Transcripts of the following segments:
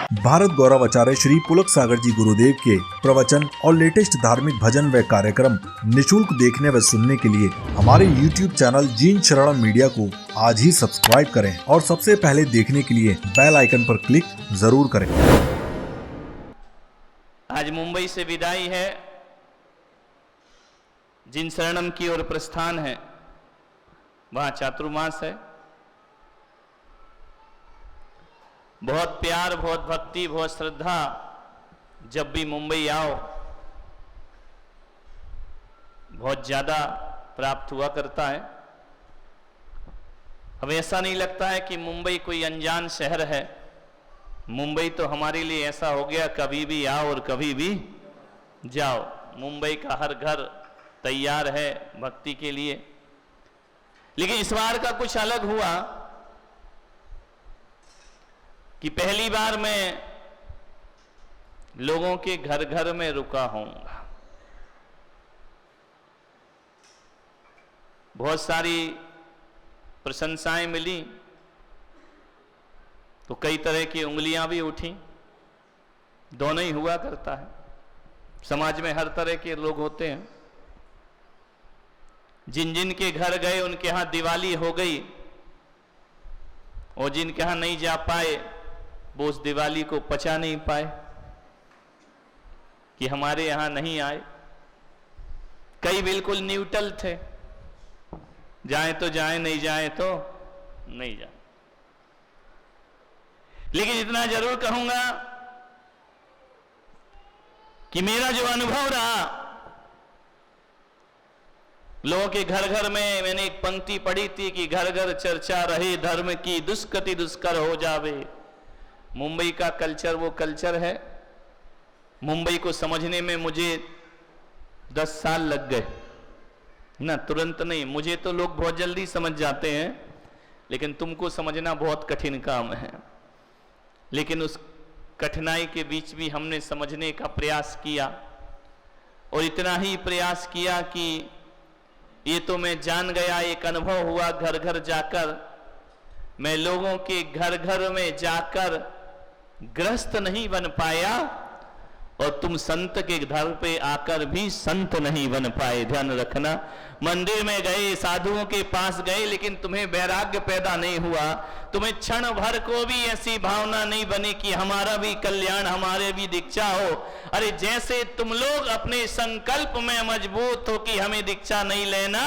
भारत गौरव आचार्य श्री पुलक सागर जी गुरुदेव के प्रवचन और लेटेस्ट धार्मिक भजन व कार्यक्रम निशुल्क देखने व सुनने के लिए हमारे YouTube चैनल जीन शरणम मीडिया को आज ही सब्सक्राइब करें और सबसे पहले देखने के लिए बेल आइकन पर क्लिक जरूर करें। आज मुंबई से विदाई है, जिन शरणम की ओर प्रस्थान है, वहां चातुर्मास है। बहुत प्यार, बहुत भक्ति, बहुत श्रद्धा जब भी मुंबई आओ बहुत ज्यादा प्राप्त हुआ करता है। अब ऐसा नहीं लगता है कि मुंबई कोई अनजान शहर है। मुंबई तो हमारे लिए ऐसा हो गया, कभी भी आओ और कभी भी जाओ। मुंबई का हर घर तैयार है भक्ति के लिए। लेकिन इस बार का कुछ अलग हुआ कि पहली बार मैं लोगों के घर घर में रुका होऊंगा। बहुत सारी प्रशंसाएं मिली तो कई तरह की उंगलियां भी उठी। दोनों ही हुआ करता है, समाज में हर तरह के लोग होते हैं। जिन जिन के घर गए उनके यहां दिवाली हो गई और जिनके यहां नहीं जा पाए वो उस दिवाली को पचा नहीं पाए कि हमारे यहां नहीं आए। कई बिल्कुल न्यूट्रल थे, जाए तो जाए, नहीं जाए तो नहीं जाए। लेकिन इतना जरूर कहूंगा कि मेरा जो अनुभव रहा, लोगों के घर घर में, मैंने एक पंक्ति पढ़ी थी कि घर घर चर्चा रहे धर्म की, दुष्कृति दुष्कर हो जावे। मुंबई का कल्चर वो कल्चर है। मुंबई को समझने में मुझे 10 साल लग गए ना, तुरंत नहीं। मुझे तो लोग बहुत जल्दी समझ जाते हैं, लेकिन तुमको समझना बहुत कठिन काम है। लेकिन उस कठिनाई के बीच भी हमने समझने का प्रयास किया, और इतना ही प्रयास किया कि ये तो मैं जान गया, एक अनुभव हुआ घर घर जाकर। मैं लोगों के घर घर में जाकर गृहस्थ नहीं बन पाया, और तुम संत के घर पे आकर भी संत नहीं बन पाए। ध्यान रखना, मंदिर में गए, साधुओं के पास गए, लेकिन तुम्हें वैराग्य पैदा नहीं हुआ। तुम्हें क्षण भर को भी ऐसी भावना नहीं बनी कि हमारा भी कल्याण, हमारे भी दीक्षा हो। अरे जैसे तुम लोग अपने संकल्प में मजबूत हो कि हमें दीक्षा नहीं लेना,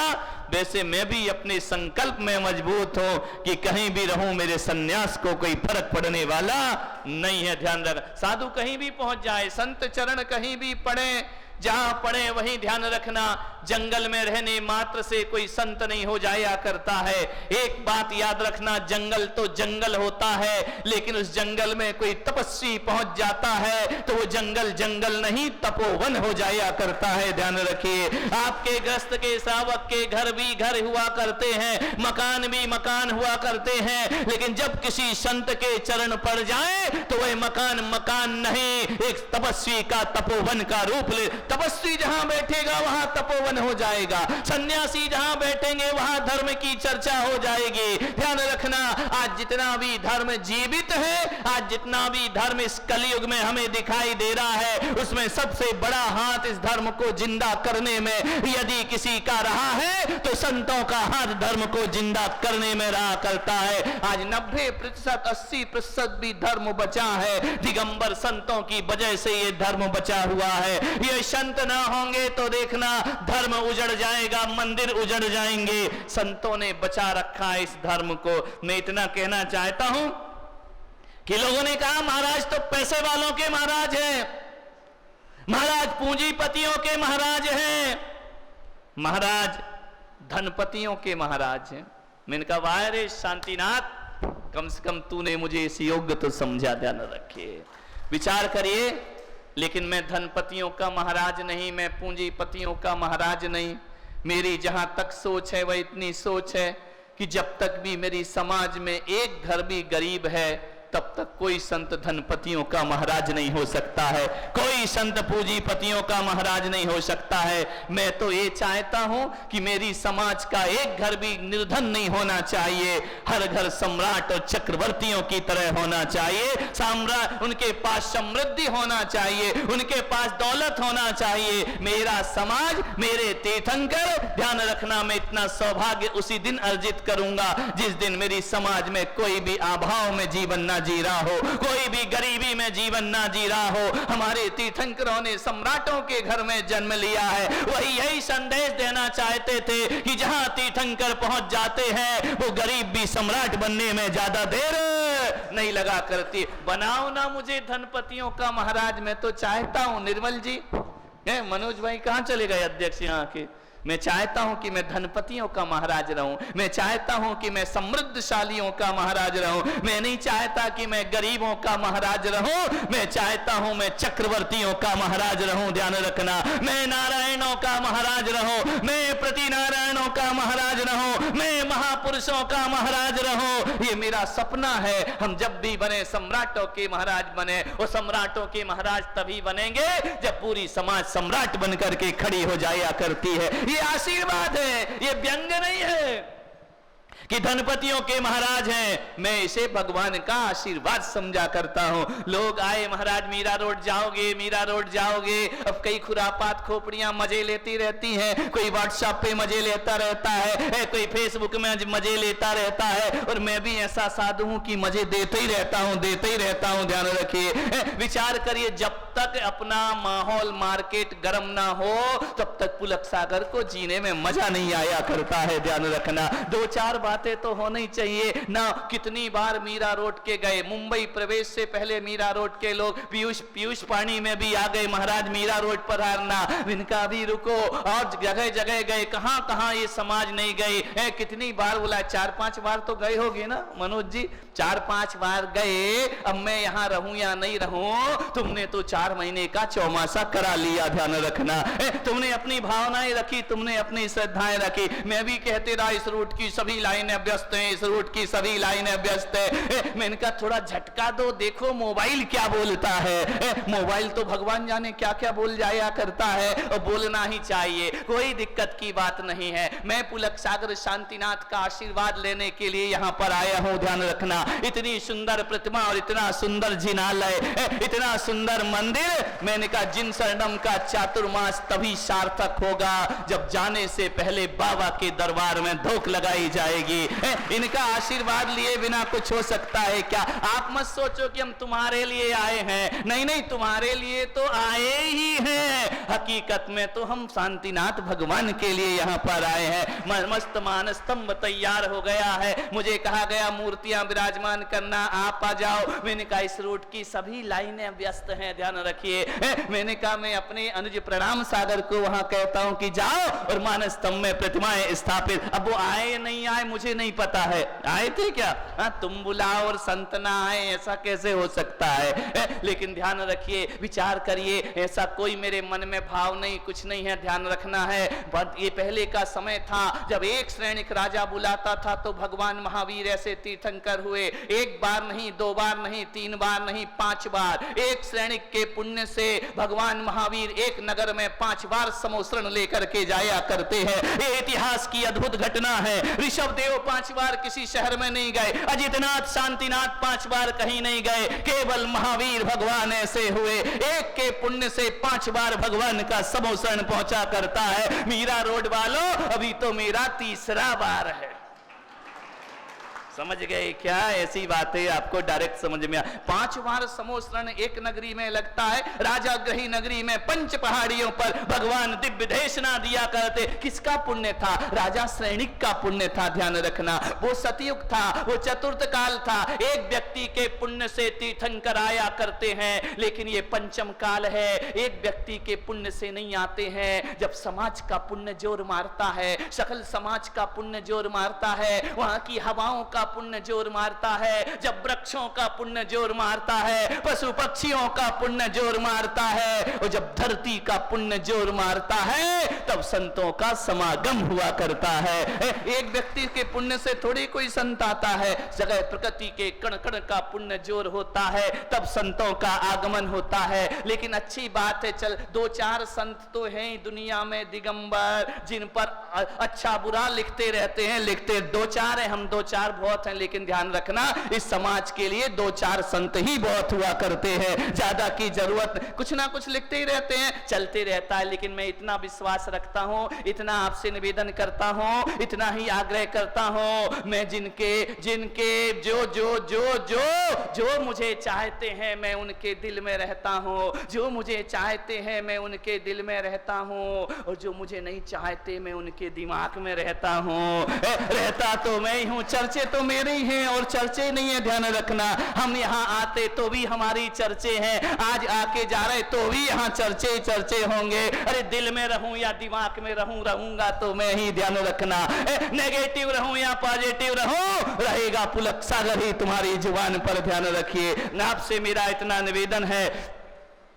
वैसे मैं भी अपने संकल्प में मजबूत हूं कि कहीं भी रहूं मेरे सन्यास को कोई फर्क पड़ने वाला नहीं है। ध्यान रख, साधु कहीं भी पहुंच जाए, संत चरण कहीं भी पड़े, जहां पड़े वहीं ध्यान रखना, जंगल में रहने मात्र से कोई संत नहीं हो जाया करता है। एक बात याद रखना, जंगल तो जंगल होता है, लेकिन उस जंगल में कोई तपस्वी पहुंच जाता है तो वो जंगल जंगल नहीं, तपोवन हो जाया करता है। ध्यान रखिए, आपके ग्रस्त के सावक के घर भी घर हुआ करते हैं, मकान भी मकान हुआ करते हैं, लेकिन जब किसी संत के चरण पड़ जाए तो वह मकान मकान नहीं, एक तपस्वी का तपोवन का रूप ले। तपस्वी जहां बैठेगा वहां तपोवन हो जाएगा, सन्यासी जहां बैठेंगे वहां धर्म की चर्चा हो जाएगी। ध्यान रखना, आज जितना भी धर्म जीवित है, आज जितना भी धर्म इस कलयुग में हमें दिखाई दे रहा है, उसमें सबसे बड़ा हाथ इस धर्म को जिंदा करने में यदि किसी का रहा है तो संतों का हाथ धर्म को जिंदा करने में रहा करता है। आज 90%, 80% भी धर्म बचा है, दिगंबर संतों की वजह से ये धर्म बचा हुआ है। ये संत ना होंगे तो देखना धर्म उजड़ जाएगा, मंदिर उजड़ जाएंगे। संतों ने बचा रखा है इस धर्म को। मैं इतना कहना चाहता हूं कि लोगों ने कहा महाराज तो पैसे वालों के महाराज हैं, महाराज पूंजीपतियों के महाराज हैं, महाराज धनपतियों के महाराज हैं। मैंने कहा वाह रे शांतिनाथ, कम से कम तूने मुझे इस योग्य तो समझा। ध्यान रखिए, विचार करिए। लेकिन मैं धनपतियों का महाराज नहीं, मैं पूंजीपतियों का महाराज नहीं। मेरी जहां तक सोच है वह इतनी सोच है कि जब तक भी मेरी समाज में एक घर भी गरीब है, तब तक कोई संत धनपतियों का महाराज नहीं हो सकता है, कोई संत पूंजीपतियों का महाराज नहीं हो सकता है। मैं तो ये चाहता हूं कि मेरी समाज का एक घर भी निर्धन नहीं होना चाहिए, हर घर सम्राट और चक्रवर्तियों की तरह होना चाहिए, सम्राट उनके पास समृद्धि होना चाहिए, उनके पास दौलत होना चाहिए। मेरा समाज, मेरे तीर्थंकर, ध्यान रखना मैं इतना सौभाग्य उसी दिन अर्जित करूंगा जिस दिन मेरी समाज में कोई भी अभाव में जीवन ना जी रहा हो, कोई भी गरीबी में जीवन ना जी रहा हो। हमारे तीर्थंकरों ने सम्राटों के घर में जन्म लिया है, वही यही संदेश देना चाहते थे कि जहां तीर्थंकर पहुंच जाते हैं वो गरीब भी सम्राट बनने में ज्यादा देर नहीं लगा करती। बनाओ ना मुझे धनपतियों का महाराज, मैं तो चाहता हूं। निर्मल जी, मनोज भाई कहां चले गए अध्यक्ष यहाँ के? मैं चाहता हूं कि मैं धनपतियों का महाराज रहूं, मैं चाहता हूं कि मैं समृद्धशालियों का महाराज रहूं, मैं नहीं चाहता कि मैं गरीबों का महाराज रहूं, मैं चाहता हूं मैं चक्रवर्तियों का महाराज रहूं। ध्यान रखना, मैं नारायणों का महाराज रहूं, मैं प्रतिनारायणों का महाराज रहूं, मैं महापुरुषों का महाराज रहूं। ये मेरा सपना है। हम जब भी बने व्यक्तियों के महाराज बने, वो सम्राटों के महाराज तभी बनेंगे जब पूरी समाज सम्राट बनकर के खड़ी हो जाया करती है। ये आशीर्वाद है, ये व्यंग नहीं है कि धनपतियों के महाराज हैं। मैं इसे भगवान का आशीर्वाद समझा करता हूं। लोग आए, महाराज मीरा रोड जाओगे, मीरा रोड जाओगे। अब कई खुरापात खोपड़ियां मजे लेती रहती हैं, कोई व्हाट्सएप पे मजे लेता रहता है, कोई फेसबुक में मजे लेता रहता है, और मैं भी ऐसा साधु हूं कि मजे देते ही रहता हूं, देते ही रहता हूं। ध्यान रखिए, विचार करिए, जब तक अपना माहौल मार्केट गर्म ना हो तब तक पुलक सागर को जीने में मजा नहीं आया करता है। ध्यान रखना, दो चार बातें तो होनी चाहिए ना। कितनी बार मीरा रोड के गए, मुंबई प्रवेश से पहले मीरा रोड के लोग पीयूष पानी में भी आ गए, महाराज मीरा रोड पर हारना, इनका भी रुको। और जगह जगह गए, कहां कहां ये समाज नहीं गए। कितनी बार बोला, 4-5 बार तो गए होगे ना मनोज जी, 4-5 बार गए। अब मैं यहां रहूं या नहीं रहूं, तुमने तो 4 महीने का चौमासा करा लिया। ध्यान रखना, तुमने अपनी भावनाएं रखी, तुमने अपनी श्रद्धाएं रखी। मैं भी कहते रहा इस रूट की सभी लाइनें व्यस्त हैं, इस रूट की सभी लाइनें व्यस्त है। मैंने कहा थोड़ा झटका दो, देखो मोबाइल क्या बोलता है। मोबाइल तो भगवान जाने क्या क्या बोल जाया करता है, और बोलना ही चाहिए, कोई दिक्कत की बात नहीं है। मैं पुलक सागर शांतिनाथ का आशीर्वाद लेने के लिए यहां पर आया हूं। ध्यान रखना, इतनी सुंदर प्रतिमा और इतना सुंदर जिनालय, इतना सुंदर मंदिर। मैंने कहा जिन शरणम का चातुर्मास तभी सार्थक होगा जब जाने से पहले बाबा के दरबार में धोख लगाई जाएगी। इनका आशीर्वाद लिए बिना कुछ हो सकता है क्या? आप मत सोचो कि हम तुम्हारे लिए आए हैं, नहीं नहीं, तुम्हारे लिए तो आए ही हैं। हकीकत में तो हम शांतिनाथ भगवान के लिए यहां पर आए हैं। मस्त मान स्तंभ तैयार हो गया है, मुझे कहा गया मूर्तियां विराजमान करना, आप आ जाओ। मैंने कहा इस रूट की सभी लाइनें व्यस्त हैं, ध्यान रखिए। मैंने कहा मैं अपने अनुज प्रणाम सागर को वहां कहता हूं कि जाओ और मान स्तंभ में प्रतिमाएं स्थापित। अब वो आए नहीं आए मुझे नहीं पता है, आए थे क्या? तुम बुलाओ और संत ना आए, ऐसा कैसे हो सकता है? लेकिन ध्यान रखिए, विचार करिए, ऐसा कोई मेरे मन में भाव नहीं, कुछ नहीं है। ध्यान रखना है, ये पहले का समय था जब एक श्रेणिक राजा बुलाता था तो भगवान महावीर ऐसे तीर्थंकर हुए। एक बार नहीं, 2 बार नहीं, 3 बार नहीं, 5 बार। एक श्रेणिक के पुण्य से भगवान महावीर एक नगर में 5 बार समोसरण लेकर के जाया करते हैं। ये इतिहास की अद्भुत घटना है। ऋषभ देव 5 बार किसी शहर में नहीं गए, अजितनाथ शांतिनाथ 5 बार कहीं नहीं गए, केवल महावीर भगवान ऐसे हुए। एक के पुण्य से 5 बार भगवान का समोसरण पहुंचा करता है। मीरा रोड वालों, अभी तो मेरा 3रा बार है। समझ गए क्या? ऐसी बातें आपको डायरेक्ट समझ में आ। 5 बार समोसरण एक नगरी में लगता है। राजा ग्रही नगरी में 5 पहाड़ियों पर भगवान दिव्य देशना दिया करते। किसका पुण्य था? राजा श्रेणिक का पुण्य था। ध्यान रखना, वो सतयुग था, वो चतुर्थ काल था। एक व्यक्ति के पुण्य से तीर्थंकर आया करते हैं, लेकिन ये पंचम काल है, एक व्यक्ति के पुण्य से नहीं आते हैं। जब समाज का पुण्य जोर मारता है, सकल समाज का पुण्य जोर मारता है, वहां की हवाओं का पुण्य जोर मारता है, जब वृक्षों का पुण्य जोर मारता है, पशु पक्षियों का पुण्य जोर मारता है, और जब धरती का पुण्य जोर मारता है तब संतों का समागम हुआ करता है। एक व्यक्ति के पुण्य से थोड़ी कोई संत आता है, जगह प्रकृति के कण कण का पुण्य जोर होता है तब संतों का आगमन होता है। लेकिन अच्छी बात है, चल दो चार संत तो हैं दुनिया में दिगंबर, जिन पर अच्छा बुरा लिखते रहते हैं, लिखते दो चार है, हम दो चार बहुत हैं, लेकिन ध्यान रखना इस समाज के लिए दो चार संत ही बहुत हुआ करते हैं, ज्यादा की जरूरत, कुछ ना कुछ लिखते ही रहते हैं, चलते रहता है। लेकिन मैं इतना विश्वास रखता हूं, इतना आपसे निवेदन करता हूं, इतना ही आग्रह करता हूं, मैं जिनके जिनके जो जो जो जो जो मुझे चाहते हैं मैं उनके दिल में रहता हूं, जो मुझे चाहते हैं मैं उनके दिल में रहता हूं, और जो मुझे नहीं चाहते मैं उनके दिमाग में रहता हूं। रहता तो मैं ही हूं, चर्चे तो मेरे ही हैं और चर्चे नहीं है, ध्यान रखना। हम यहाँ आते तो भी हमारी चर्चे हैं, आज आके जा रहे तो भी यहाँ चर्चे चर्चे होंगे। अरे दिल में रहूं या दिमाग में रहूं, रहूंगा तो मैं ही, ध्यान रखना। नेगेटिव रहूं या पॉजिटिव रहूं, रहेगा पुलक सागर ही तुम्हारी जुबान पर, ध्यान रखिए। आपसे मेरा इतना निवेदन है,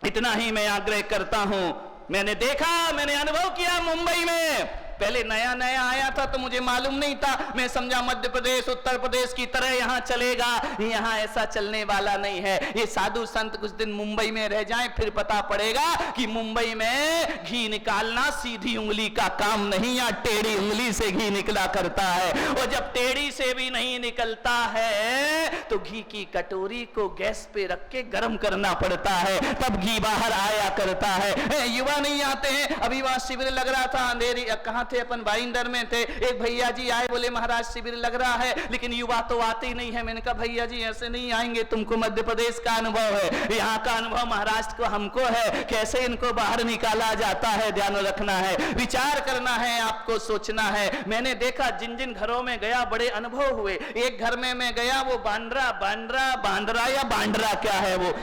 इतना ही मैं आग्रह करता हूं। मैंने देखा, मैंने अनुभव किया मुंबई में, पहले नया नया आया था तो मुझे मालूम नहीं था, मैं समझा मध्य प्रदेश उत्तर प्रदेश की तरह यहाँ चलेगा, यहाँ ऐसा चलने वाला नहीं है। ये साधु संत कुछ दिन मुंबई में रह जाएं, फिर पता पड़ेगा कि मुंबई में घी निकालना सीधी उंगली का काम नहीं, या टेढ़ी उंगली से घी निकला करता है, और जब टेढ़ी से भी नहीं निकलता है तो घी की कटोरी को गैस पे रख के गर्म करना पड़ता है, तब घी बाहर आया करता है। युवा नहीं आते हैं, अभी वहां शिविर लग रहा था, अंधेरी कहां थे, अपन भाईंदर में थे, एक भैया जी आए, बोले महाराज शिविर लग रहा है लेकिन युवा तो आते ही नहीं है। मैंने कहा भैया जी ऐसे नहीं आएंगे, तुमको मध्य प्रदेश का अनुभव है, यहाँ का अनुभव महाराष्ट्र को हमको है, कैसे इनको बाहर निकाला जाता है, ध्यान रखना है, विचार करना है, आपको सोचना है। मैंने देखा जिन जिन घरों में गया बड़े अनुभव हुए। एक घर में मैं गया, वो बांद्रा बांद्रा बांद्रा या बांद्रा क्या है वो,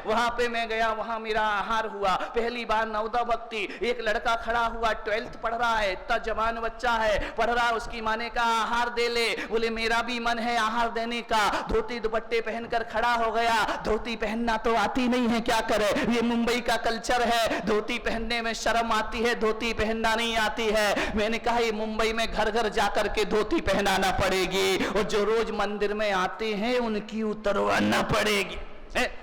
वहां पे मैं गया, वहां मेरा आहार हुआ, पहली बार नवदा भक्ति। एक लड़का खड़ा हुआ, 12th पढ़ रहा है, इतना जवान बच्चा है, पढ़ रहा, उसकी माने का आहार दे ले, बोले मेरा भी मन है आहार देने का, धोती दुपट्टे पहनकर खड़ा हो गया। धोती पहनना तो आती नहीं है, क्या करे, ये मुंबई का कल्चर है, धोती पहनने में शर्म आती है, धोती पहनना नहीं आती है। मैंने कहा ये मुंबई में घर घर जाकर के धोती पहनाना पड़ेगी, और जो रोज मंदिर में आते हैं उनकी उतरवाना पड़ेगी,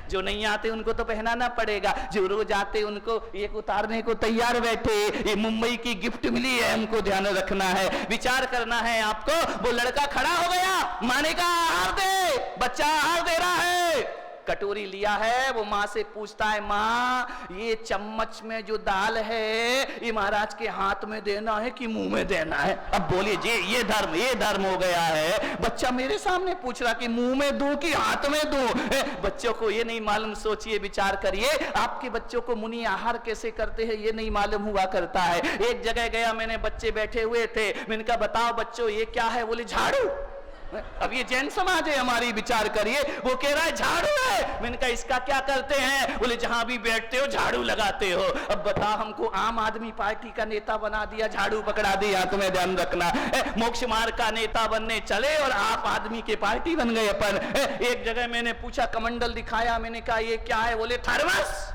जो नहीं आते उनको तो पहनाना पड़ेगा, जो रोज आते उनको एक उतारने को तैयार बैठे। ये मुंबई की गिफ्ट मिली है, हमको ध्यान रखना है, विचार करना है आपको। वो लड़का खड़ा हो गया, माने का आहार दे, बच्चा आहार दे रहा है, कटोरी लिया है, वो माँ से पूछता है माँ ये चम्मच में जो दाल है ये महाराज के हाथ में देना है कि मुंह में देना है। अब बोलिए जी ये धर्म हो गया है। बच्चा मेरे सामने पूछ रहा कि मुंह में दूं कि हाथ में दूं। बच्चों को ये नहीं मालूम, सोचिए विचार करिए, आपके बच्चों को मुनि आहार कैसे करते हैं ये नहीं मालूम हुआ करता है। एक जगह गया मैंने, बच्चे बैठे हुए थे, मैंने कहा बताओ बच्चों ये क्या है, बोले झाड़ू। अब ये जैन समाज है हमारी, विचार करिए, वो कह रहा है झाड़ू है। मैंने कहा इसका क्या करते हैं, बोले जहां भी बैठते हो झाड़ू लगाते हो। अब बता, हमको आम आदमी पार्टी का नेता बना दिया, झाड़ू पकड़ा दिया, तुम्हें ध्यान रखना। मोक्ष मार्ग का नेता बनने चले और आप आदमी के पार्टी बन गए अपन। एक जगह मैंने पूछा, कमंडल दिखाया, मैंने कहा ये क्या है, बोले थर्मस।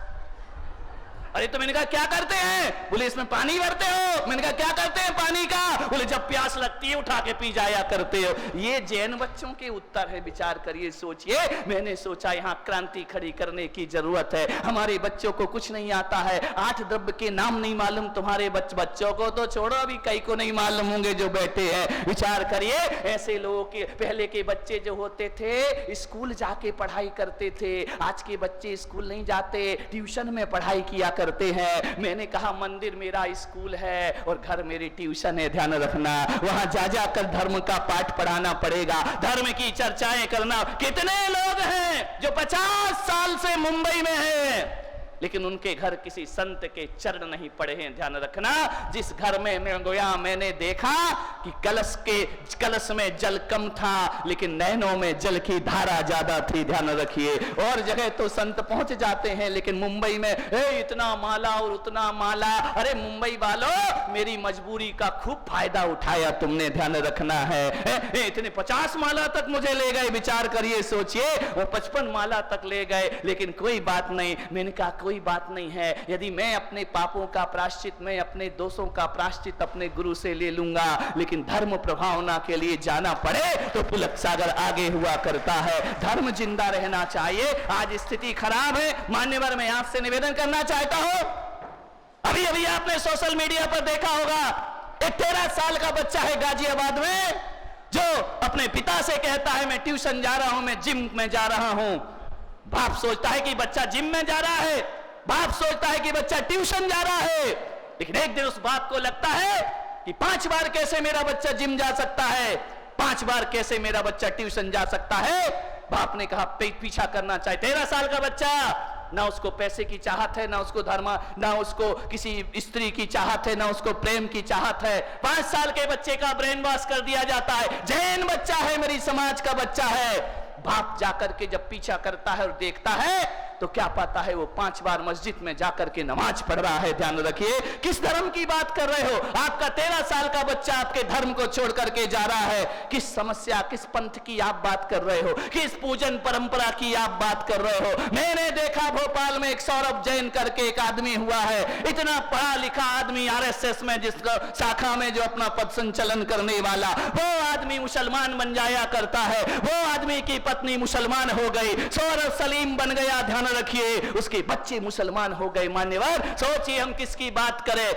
अरे तो मैंने कहा क्या करते हैं, बोले इसमें पानी भरते हो। मैंने कहा क्या करते हैं पानी का, बोले जब प्यास लगती है उठा के पी जाया करते हो। ये जैन बच्चों के उत्तर है, विचार करिए, सोचिए। मैंने सोचा यहाँ क्रांति खड़ी करने की जरूरत है। हमारे बच्चों को कुछ नहीं आता है, 8 द्रव्य के नाम नहीं मालूम, तुम्हारे बच्चों को तो छोड़ो, अभी कई को नहीं मालूम होंगे जो बैठे हैं। विचार करिए, ऐसे लोगों के पहले के बच्चे जो होते थे स्कूल जाके पढ़ाई करते थे, आज के बच्चे स्कूल नहीं जाते, ट्यूशन में पढ़ाई किया करते हैं। मैंने कहा मंदिर मेरा स्कूल है और घर मेरी ट्यूशन है, ध्यान रखना। वहां जा जाकर धर्म का पाठ पढ़ाना पड़ेगा, धर्म की चर्चाएं करना। कितने लोग हैं जो 50 साल से मुंबई में हैं, लेकिन उनके घर किसी संत के चरण नहीं पड़े हैं। ध्यान रखना, जिस घर में मैंने देखा कि कलश में जल कम था, लेकिन नैनों में जल की धारा ज्यादा थी। ध्यान रखिए, और जगह तो संत पहुंच जाते हैं, लेकिन मुंबई में इतना माला और उतना माला। अरे मुंबई वालों, मेरी मजबूरी का खूब फायदा उठाया तुमने। ध्यान रखना है, इतने 50 माला तक मुझे ले गए, विचार करिए, सोचिए, वो 55 माला तक ले गए, लेकिन कोई बात नहीं। मैंने कहा कोई बात नहीं है, यदि मैं अपने पापों का प्रायश्चित, मैं अपने दोषों का प्रायश्चित अपने गुरु से ले लूंगा, लेकिन धर्म प्रभावना के लिए जाना पड़े तो पुलक सागर आगे हुआ करता है। धर्म जिंदा रहना चाहिए। आज स्थिति खराब है। मान्यवर, मैं आपसे निवेदन करना चाहता हूं, अभी अभी आपने सोशल मीडिया पर देखा होगा, एक 13 साल का बच्चा है गाजियाबाद में, जो अपने पिता से कहता है मैं ट्यूशन जा रहा हूं, मैं जिम में जा रहा हूं। बाप सोचता है कि बच्चा जिम में जा रहा है, बाप सोचता है कि बच्चा ट्यूशन जा रहा है, लेकिन एक दिन उस बाप को लगता है कि 5 बार कैसे मेरा बच्चा जिम जा सकता है, 5 बार कैसे मेरा बच्चा ट्यूशन जा सकता है। बाप ने कहा पीछा करना चाहिए। 13 साल का बच्चा, ना उसको पैसे की चाहत है, ना उसको धर्म, ना उसको किसी स्त्री की चाहत है, ना उसको प्रेम की चाहत है। 5 साल के बच्चे का ब्रेन वॉश कर दिया जाता है। जैन बच्चा है, मेरी समाज का बच्चा है। बाप जाकर के जब पीछा करता है और देखता है तो क्या पाता है, वो 5 बार मस्जिद में जाकर के नमाज पढ़ रहा है। ध्यान रखिए, किस धर्म की बात कर रहे हो? आपका 13 साल का बच्चा आपके धर्म को छोड़ करके जा रहा है। किस समस्या, किस पंथ की आप बात कर रहे हो? किस पूजन परंपरा की आप बात कर रहे हो? मैंने देखा भोपाल में एक सौरभ जैन करके एक आदमी हुआ है, इतना पढ़ा लिखा आदमी, आरएसएस में जिसका शाखा में जो अपना पद संचलन करने वाला, वो आदमी मुसलमान बन जाया करता है। वो आदमी की पत्नी मुसलमान हो गई, सौरभ सलीम बन गया। ध्यान रखिए, उसके बच्चे मुसलमान हो गए। मान्यवर, सोचिए हम किसकी बात करें।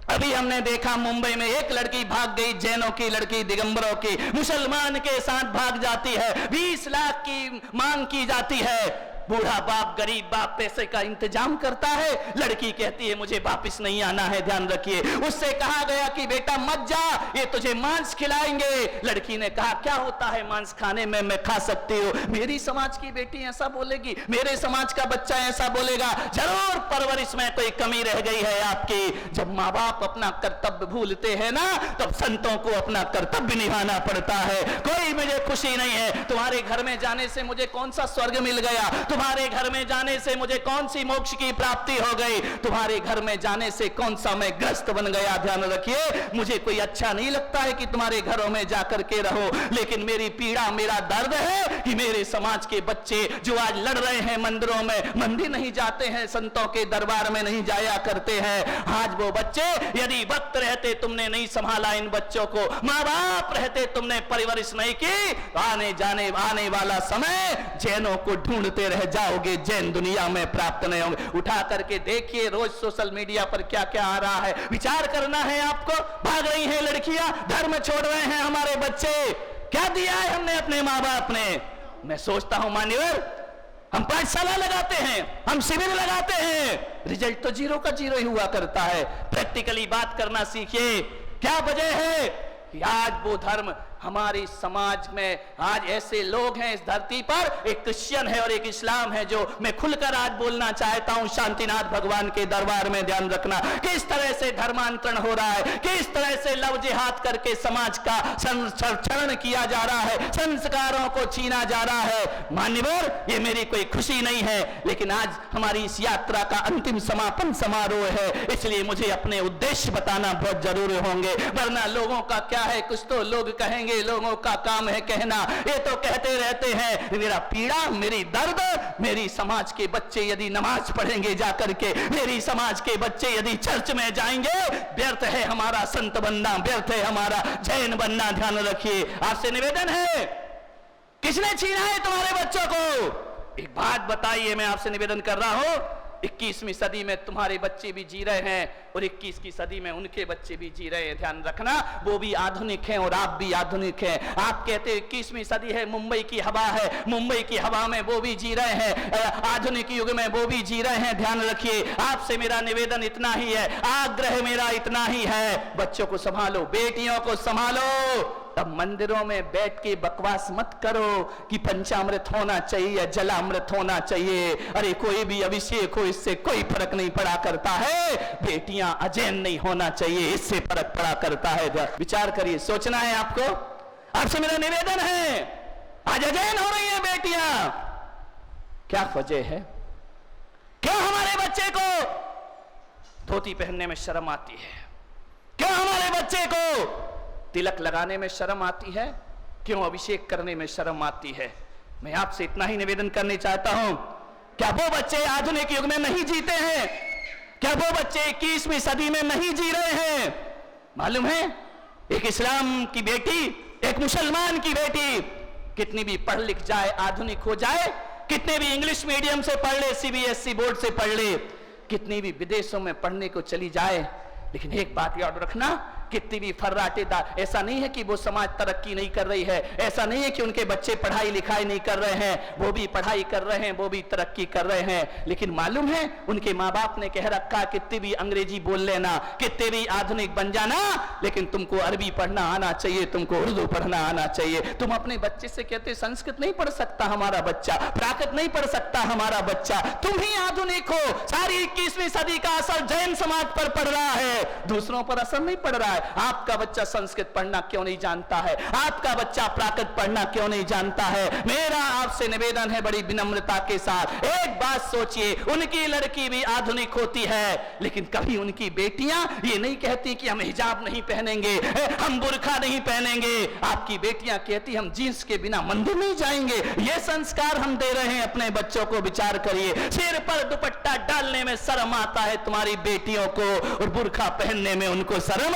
अभी हमने देखा मुंबई में एक लड़की भाग गई, जैनों की लड़की, दिगंबरों की, मुसलमान के साथ भाग जाती है, 20 लाख की मांग की जाती है। बूढ़ा बाप, गरीब बाप पैसे का इंतजाम करता है, लड़की कहती है मुझे वापिस नहीं आना है। ध्यान रखिए, उससे कहा गया कि बेटा मत जा, ये तुझे मांस खिलाएंगे। लड़की ने कहा क्या होता है मांस खाने में, मैं खा सकती हूँ। मेरी समाज की बेटी ऐसा बोलेगी, मेरे समाज का बच्चा ऐसा बोलेगा, जरूर परवरिश में कोई कमी रह गई है आपकी। जब माँ बाप अपना कर्तव्य भूलते हैं ना, तब संतों को अपना कर्तव्य निभाना पड़ता है। कोई मुझे खुशी नहीं है, तुम्हारे घर में जाने से मुझे कौन सा स्वर्ग मिल गया, तुम्हारे घर में जाने से मुझे कौन सी मोक्ष की प्राप्ति हो गई, तुम्हारे घर में जाने से कौन सा मैं ग्रस्त बन गया। ध्यान रखिए, मुझे कोई अच्छा नहीं लगता है कि तुम्हारे घरों में जाकर के रहो, लेकिन मेरी पीड़ा, मेरा दर्द है कि मेरे समाज के बच्चे जो आज लड़ रहे हैं मंदिरों में, मंदिर नहीं जाते हैं, संतों के दरबार में नहीं जाया करते हैं। आज वो बच्चे, यदि वक्त रहते तुमने नहीं संभाला इन बच्चों को, माँ बाप रहते तुमने परवरिश नहीं की, आने वाला समय जैनों को ढूंढते रह जाओगे, जैन दुनिया में प्राप्त नहीं होंगे। उठा करके देखिए रोज सोशल मीडिया पर क्या क्या आ रहा है, विचार करना है आपको। भाग रही हैं लड़कियां, धर्म छोड़ रहे हैं हमारे बच्चे। क्या दिया है हमने अपने माँ बाप ने? मैं सोचता हूं मान्यवर, हम पाठशाला लगाते हैं, हम शिविर लगाते हैं, रिजल्ट तो 0 का 0 ही हुआ करता है। प्रैक्टिकली बात करना सीखिए। क्या वजह है कि आज वो धर्म हमारे समाज में, आज ऐसे लोग हैं इस धरती पर, एक क्रिश्चियन है और एक इस्लाम है, जो मैं खुलकर आज बोलना चाहता हूं शांतिनाथ भगवान के दरबार में। ध्यान रखना, किस तरह से धर्मांतरण हो रहा है, किस तरह से लव जिहाद करके समाज का क्षरण किया जा रहा है, संस्कारों को छीना जा रहा है। मान्यवर, ये मेरी कोई खुशी नहीं है, लेकिन आज हमारी इस यात्रा का अंतिम समापन समारोह है, इसलिए मुझे अपने उद्देश्य बताना बहुत जरूरी होंगे, वरना लोगों का क्या है, कुछ तो लोग कहेंगे, लोगों का काम है कहना, ये तो कहते रहते हैं। मेरा पीड़ा, मेरी दर्द, मेरी समाज के बच्चे यदि नमाज पढ़ेंगे जाकर के, मेरी समाज के बच्चे यदि चर्च में जाएंगे, व्यर्थ है हमारा संत बनना, व्यर्थ है हमारा जैन बनना। ध्यान रखिए, आपसे निवेदन है, किसने छीना है तुम्हारे बच्चों को? एक बात बताइए, मैं आपसे निवेदन कर रहा हूं, 21वीं सदी में तुम्हारे बच्चे भी जी रहे हैं और 21 की सदी में उनके बच्चे भी जी रहे हैं। ध्यान रखना, वो भी आधुनिक हैं और आप भी आधुनिक हैं। आप कहते हैं 21वीं सदी है, मुंबई की हवा है, मुंबई की हवा में वो भी जी रहे हैं, आधुनिक युग में वो भी जी रहे हैं। ध्यान रखिए, आपसे मेरा निवेदन इतना ही है, आग्रह मेरा इतना ही है, बच्चों को संभालो, बेटियों को संभालो, अब मंदिरों में बैठ के बकवास मत करो कि पंचामृत होना चाहिए, जलामृत होना चाहिए। अरे कोई भी अभिषेक हो, इससे कोई फर्क नहीं पड़ा करता है। बेटियां अजैन नहीं होना चाहिए, इससे फर्क पड़ा करता है। विचार करिए, सोचना है आपको। आपसे मेरा निवेदन है, आज अजैन हो रही है बेटियां, क्या वजह है? क्यों हमारे बच्चे को धोती पहनने में शर्म आती है? क्यों हमारे बच्चे को तिलक लगाने में शर्म आती है? क्यों अभिषेक करने में शर्म आती है? मैं आपसे इतना ही निवेदन करना चाहता हूं, क्या वो बच्चे आधुनिक युग में नहीं जीते हैं? क्या वो बच्चे 21वीं सदी में नहीं जी रहे हैं? मालूम है, एक इस्लाम की बेटी, एक मुसलमान की बेटी कितनी भी पढ़ लिख जाए, आधुनिक हो जाए, कितने भी इंग्लिश मीडियम से पढ़ ले, सीबीएसई बोर्ड से पढ़ ले, कितनी भी विदेशों में पढ़ने को चली जाए, लेकिन एक बात याद रखना, कितनी भी फर्राटेदार, ऐसा नहीं है कि वो समाज तरक्की नहीं कर रही है, ऐसा नहीं है कि उनके बच्चे पढ़ाई लिखाई नहीं कर रहे हैं, वो भी पढ़ाई कर रहे हैं, वो भी तरक्की कर रहे हैं। लेकिन मालूम है, उनके माँ बाप ने कह रखा, कितनी भी अंग्रेजी बोल लेना, कितने भी आधुनिक बन जाना, लेकिन तुमको अरबी पढ़ना आना चाहिए, तुमको उर्दू पढ़ना आना चाहिए। तुम अपने बच्चे से कहते संस्कृत नहीं पढ़ सकता हमारा बच्चा, प्राकृत नहीं पढ़ सकता हमारा बच्चा, तुम ही आधुनिक हो। सारी 21वीं सदी का असर जैन समाज पर पड़ रहा है, दूसरों पर असर नहीं पड़ रहा है। आपका बच्चा संस्कृत पढ़ना क्यों नहीं जानता है? आपका बच्चा प्राकृत पढ़ना क्यों नहीं जानता है? मेरा आपसे निवेदन है बड़ी विनम्रता के साथ, एक बात सोचिए, उनकी लड़की भी आधुनिक होती है, लेकिन कभी उनकी बेटियां ये नहीं कहती कि हम हिजाब नहीं पहनेंगे, हम बुर्खा नहीं पहनेंगे। आपकी बेटियां कहती हम जींस के बिना मंदिर नहीं जाएंगे। ये संस्कार हम दे रहे हैं अपने बच्चों को। विचार करिए, सिर पर दुपट्टा डालने में शर्म आता है तुम्हारी बेटियों को, और बुर्खा पहनने में उनको शर्म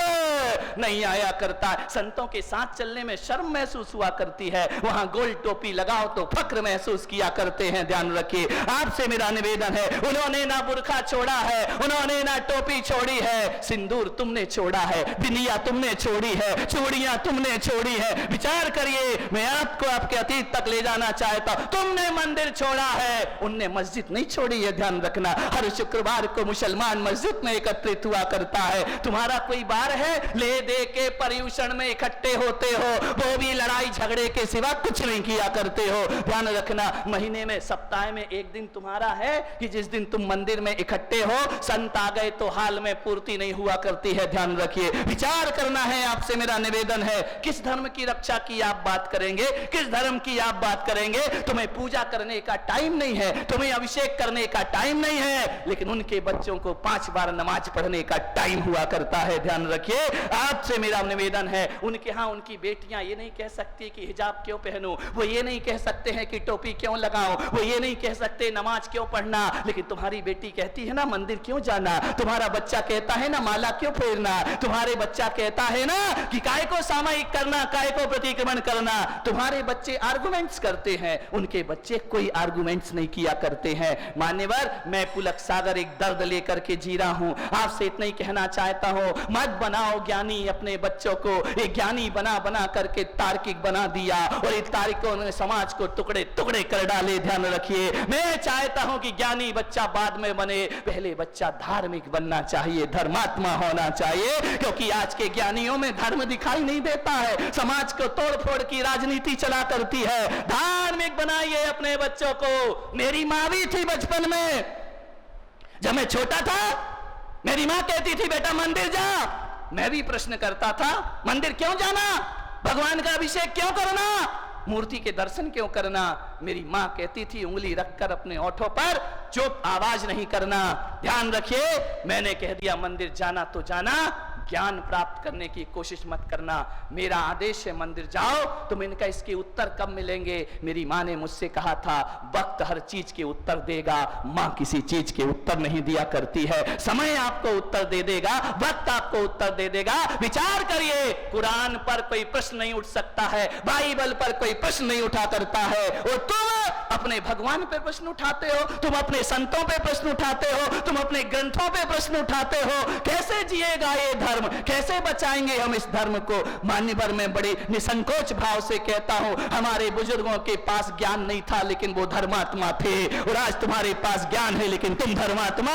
नहीं आया करता। संतों के साथ चलने में शर्म महसूस हुआ करती है, वहां गोल टोपी लगाओ तो फक्र महसूस किया करते हैं। ध्यान रखिए, आपसे मेरा निवेदन है, उन्होंने ना बुर्खा छोड़ा है, उन्होंने ना टोपी छोड़ी है, सिंदूर तुमने छोड़ा है, बिंदिया तुमने छोड़ी है, चूड़ियां तुमने छोड़ी है। विचार करिए, मैं आपको आपके अतीत तक ले जाना चाहता हूं। तुमने मंदिर छोड़ा है, उनने मस्जिद नहीं छोड़ी है। ध्यान रखना, हर शुक्रवार को मुसलमान मस्जिद में एकत्रित हुआ करता है। तुम्हारा कोई बार है, ले दे के पर्यूषण में इकट्ठे होते हो, वो भी लड़ाई झगड़े के सिवा कुछ नहीं किया करते हो। ध्यान रखना, महीने में सप्ताह में एक दिन तुम्हारा है कि जिस दिन तुम मंदिर में इकट्ठे हो, संत आ गए तो हाल में पूर्ति नहीं हुआ करती है। ध्यान रखिए, विचार करना है, आपसे मेरा निवेदन है, किस धर्म की रक्षा की आप बात करेंगे, किस धर्म की आप बात करेंगे? तुम्हें पूजा करने का टाइम नहीं है, तुम्हें अभिषेक करने का टाइम नहीं है, लेकिन उनके बच्चों को 5 बार नमाज पढ़ने का टाइम हुआ करता है। ध्यान रखिए, आपसे मेरा निवेदन है, उनके यहां उनकी बेटियां ये नहीं कह सकती कि हिजाब क्यों पहनूं, वो ये नहीं कह सकते हैं कि टोपी क्यों लगाऊं, वो ये नहीं कह सकते नमाज क्यों पढ़ना, लेकिन तुम्हारी बेटी कहती है ना मंदिर क्यों जाना, तुम्हारा बच्चा कहता है ना माला क्यों फेरना, तुम्हारे बच्चा कहता है ना कि काय को सामायिक करना, काय को प्रतिक्रमण करना। तुम्हारे बच्चे आर्गुमेंट्स करते हैं, उनके बच्चे कोई आर्गुमेंट्स नहीं किया करते हैं। मान्यवर, मैं पुलक सागर एक दर्द लेकर के जी रहा हूं, आपसे इतना ही कहना चाहता हूं, मत बनाओ ज्ञानी अपने बच्चों को। एक ज्ञानी बना बना करके तार्किक बना दिया, और इन तार्किकों ने समाज को टुकड़े टुकड़े कर डाले। ध्यान रखिए, मैं चाहता हूं कि ज्ञानी बच्चा बाद में बने, पहले बच्चा धार्मिक बनना चाहिए, धर्मात्मा होना चाहिए, क्योंकि आज के ज्ञानियों में धर्म दिखाई नहीं देता है, समाज को तोड़ फोड़ की राजनीति चला करती है। धार्मिक बनाइए अपने बच्चों को। मेरी माँ भी थी बचपन में, जब मैं छोटा था, मेरी माँ कहती थी बेटा मंदिर जा, मैं भी प्रश्न करता था मंदिर क्यों जाना, भगवान का अभिषेक क्यों करना, मूर्ति के दर्शन क्यों करना। मेरी मां कहती थी उंगली रखकर अपने ओठों पर, चुप, आवाज नहीं करना। ध्यान रखिए, मैंने कह दिया मंदिर जाना तो जाना, ज्ञान प्राप्त करने की कोशिश मत करना। मेरा आदेश है मंदिर जाओ। तुम इनका इसके उत्तर कब मिलेंगे? मेरी मां ने मुझसे कहा था वक्त हर चीज के उत्तर देगा, मां किसी चीज के उत्तर नहीं दिया करती है। समय आपको उत्तर दे देगा, वक्त आपको उत्तर दे देगा। विचार करिए, कुरान पर कोई प्रश्न नहीं उठ सकता है, बाइबल पर कोई प्रश्न नहीं उठा करता है, और तुम अपने भगवान पे प्रश्न उठाते हो, तुम अपने संतों पे प्रश्न उठाते हो, तुम अपने ग्रंथों पे प्रश्न उठाते हो। कैसे जिएगा ये धर्म? धर्म, कैसे बचाएंगे हम इस धर्म को? मान्यवर मैं बड़े निसंकोच भाव से कहता हूं, हमारे बुजुर्गों के पास ज्ञान नहीं था लेकिन वो धर्मात्मा थे, और आज तुम्हारे पास ज्ञान है लेकिन तुम धर्मात्मा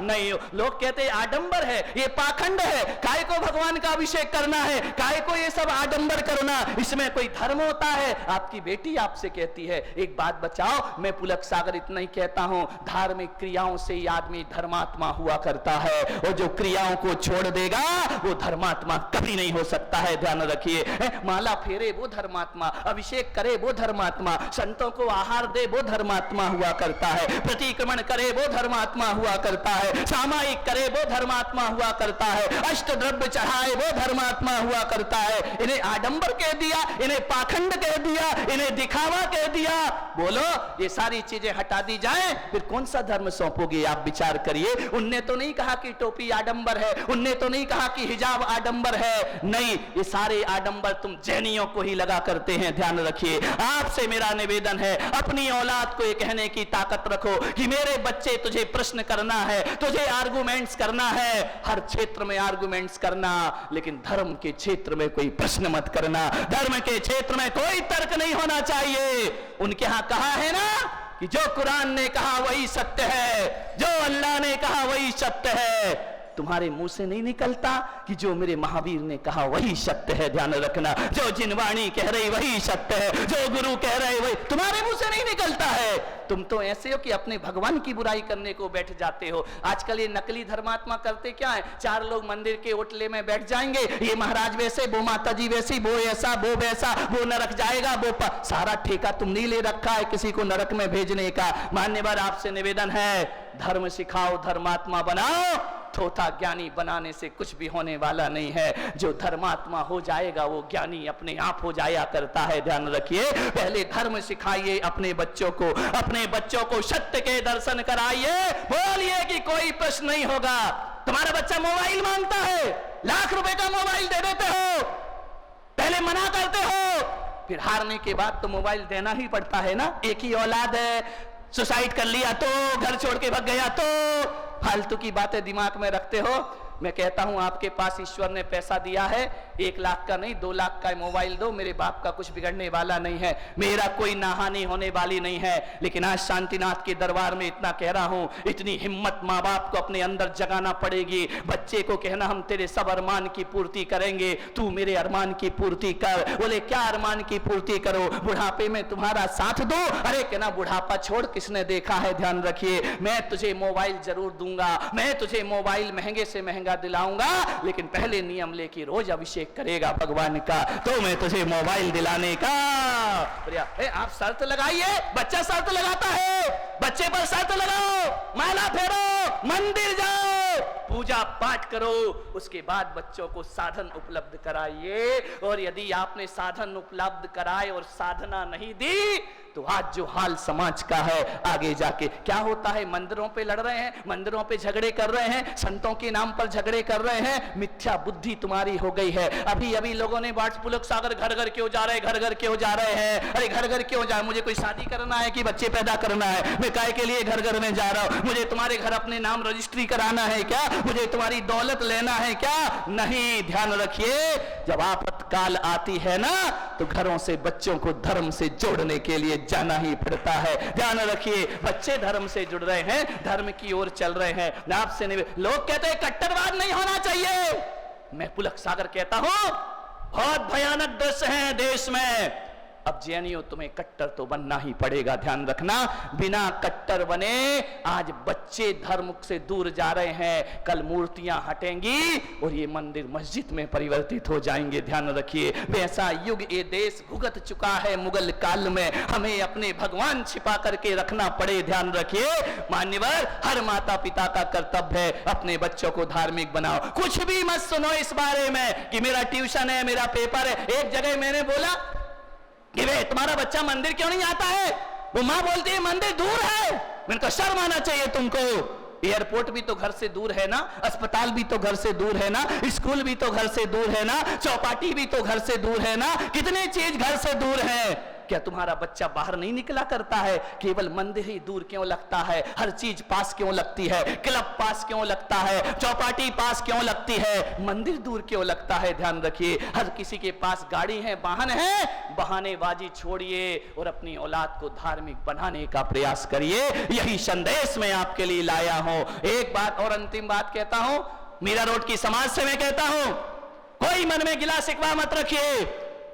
नहीं हो। लोग कहते हैं आडंबर है, ये पाखंड है, काय को भगवान का अभिषेक करना है, काय को ये सब आडंबर करना, इसमें कोई धर्म होता है? आपकी बेटी आपसे कहती है एक बात बचाओ, मैं पुलक सागर इतना ही कहता हूं, धार्मिक क्रियाओं से ही आदमी धर्मात्मा हुआ करता है, और जो क्रियाओं को छोड़ देगा वो धर्मात्मा कभी नहीं हो सकता है। ध्यान रखिए, माला फेरे वो धर्मात्मा, अभिषेक करे वो धर्मात्मा, संतों को आहार दे वो धर्मात्मा हुआ करता है, प्रतिक्रमण करे वो धर्मात्मा हुआ करता है, सामायिक करे वो धर्मात्मा हुआ करता है, अष्ट द्रव्य चढ़ाए वो धर्मात्मा हुआ करता है। इन्हें आडंबर कह दिया, इन्हें पाखंड कह दिया, इन्हें दिखावा कह दिया। बोलो ये सारी चीजें हटा दी जाए फिर कौन सा धर्म सौंपोगे? आप विचार करिए। उनने तो नहीं कहा कि टोपी आडंबर है, उनने तो नहीं कहा कि हिजाब आडंबर है, नहीं, ये सारे आडंबर तुम जैनियों को ही लगा करते हैं। ध्यान रखिए, आपसे मेरा निवेदन है, अपनी औलाद को ये कहने की ताकत रखो कि मेरे बच्चे तुझे प्रश्न करना है, तुझे आर्गुमेंट्स करना है, हर क्षेत्र में आर्गुमेंट्स करना, लेकिन धर्म के क्षेत्र में कोई प्रश्न मत करना, धर्म के क्षेत्र में कोई तर्क नहीं होना चाहिए। उनके यहां कहा है ना कि जो कुरान ने कहा वही सत्य है, जो अल्लाह ने कहा वही सत्य है। तुम्हारे मुंह से नहीं निकलता कि जो मेरे महावीर ने कहा वही सत्य है। ध्यान रखना, जो जिनवाणी कह रही वही सत्य है, जो गुरु कह रहे वही, तुम्हारे मुंह से नहीं निकलता है। तुम तो ऐसे हो कि अपने भगवान की बुराई करने को बैठ जाते हो। आजकल ये नकली धर्मात्मा करते क्या है, चार लोग मंदिर के ओटले में बैठ जाएंगे, ये महाराज वैसे, वो माता जी वैसी, वो ऐसा, वो वैसा, वो नरक जाएगा, वो सारा ठेका तुम नहीं ले रखा है किसी को नरक में भेजने का। मान्यवर आपसे निवेदन है, धर्म सिखाओ, धर्मात्मा बनाओ, थोथा ज्ञानी बनाने से कुछ भी होने वाला नहीं है। जो धर्मात्मा हो जाएगा वो ज्ञानी अपने आप हो जाया करता है। ध्यान रखिए, पहले धर्म सिखाइए अपने बच्चों को सत्य के दर्शन कराइए। बोलिए कि कोई प्रश्न नहीं होगा। तुम्हारा बच्चा मोबाइल मांगता है, लाख रुपए का मोबाइल दे देते हो, पहले मना करते हो, फिर हारने के बाद तो मोबाइल देना ही पड़ता है ना। एक ही औलाद है, सुसाइड कर लिया तो, घर छोड़ के भाग गया तो, फालतू की बातें दिमाग में रखते हो। मैं कहता हूं आपके पास ईश्वर ने पैसा दिया है, 1 लाख का नहीं 2 लाख का मोबाइल दो, मेरे बाप का कुछ बिगड़ने वाला नहीं है, मेरा कोई नाहानि होने वाली नहीं है। लेकिन आज शांतिनाथ के दरबार में इतना कह रहा हूं, इतनी हिम्मत माँ बाप को अपने अंदर जगाना पड़ेगी। बच्चे को कहना हम तेरे सब अरमान की पूर्ति करेंगे, तू मेरे अरमान की पूर्ति कर। बोले क्या अरमान की पूर्ति करो? बुढ़ापे में तुम्हारा साथ दो। अरे कहना बुढ़ापा छोड़, किसने देखा है? ध्यान रखिए, मैं तुझे मोबाइल जरूर दूंगा, मैं तुझे मोबाइल महंगे से महंगा दिलाऊंगा, लेकिन पहले नियम लेके रोज अभिषेक करेगा भगवान का, तो मैं तुझे मोबाइल दिलाने का। आप शर्त लगाइए, बच्चा शर्त लगाता है, बच्चे पर शर्त लगाओ, माला फेरो, मंदिर जाओ, पूजा पाठ करो, उसके बाद बच्चों को साधन उपलब्ध कराइए। और यदि आपने साधन उपलब्ध कराए और साधना नहीं दी तो आज जो हाल समाज का है, आगे जाके क्या होता है? मंदिरों पे लड़ रहे हैं, मंदिरों पे झगड़े कर रहे हैं, संतों के नाम पर झगड़े कर रहे हैं, मिथ्या बुद्धि तुम्हारी हो गई है। अभी अभी लोगों ने बात, पुलक सागर घर घर क्यों जा रहे, घर घर क्यों जा रहे हैं? अरे घर घर क्यों जा, मुझे कोई शादी करना है कि बच्चे पैदा करना है? मैं काय के लिए घर घर में जा रहा हूं? मुझे तुम्हारे घर अपने नाम रजिस्ट्री कराना है क्या? मुझे तुम्हारी दौलत लेना है क्या? नहीं। ध्यान रखिए, जब आपातकाल आती है ना, तो घरों से बच्चों को धर्म से जोड़ने के लिए जाना ही पड़ता है। ध्यान रखिए, बच्चे धर्म से जुड़ रहे हैं, धर्म की ओर चल रहे हैं। आपसे लोग कहते हैं कट्टरवाद नहीं होना चाहिए, मैं पुलक सागर कहता हूं बहुत भयानक दृश्य है देश में। अब जैनियों तुम्हें कट्टर तो बनना ही पड़ेगा। ध्यान रखना, बिना कट्टर बने आज बच्चे धर्म से दूर जा रहे हैं, कल मूर्तियां हटेंगी और ये मंदिर मस्जिद में परिवर्तित हो जाएंगे। ध्यान रखिए, वैसा युग ये देश भुगत चुका है मुगल काल में, हमें अपने भगवान छिपा करके रखना पड़े। ध्यान रखिए मान्यवर, हर माता पिता का कर्तव्य है अपने बच्चों को धार्मिक बनाओ। कुछ भी मत सुनो इस बारे में कि मेरा ट्यूशन है, मेरा पेपर है। एक जगह मैंने बोला कि वे तुम्हारा बच्चा मंदिर क्यों नहीं आता है? वो मां बोलती है मंदिर दूर है। मैंने कहा शर्म आना चाहिए तुमको, एयरपोर्ट भी तो घर से दूर है ना, अस्पताल भी तो घर से दूर है ना, स्कूल भी तो घर से दूर है ना, चौपाटी भी तो घर से दूर है ना, कितनी चीज घर से दूर है। क्या तुम्हारा बच्चा बाहर नहीं निकला करता है? केवल मंदिर ही दूर क्यों लगता है? हर चीज पास क्यों लगती है? क्लब पास क्यों लगता है? चौपाटी पास क्यों लगती है? मंदिर दूर क्यों लगता है? ध्यान रखिए, हर किसी के पास गाड़ी है, वाहन है, बहानेबाजी छोड़िए और अपनी औलाद को धार्मिक बनाने का प्रयास करिए। यही संदेश मैं आपके लिए लाया हूं। एक बात और अंतिम बात कहता हूं, मीरा रोड की समाज से मैं कहता हूं, कोई मन में गिला शिकवा मत रखिए।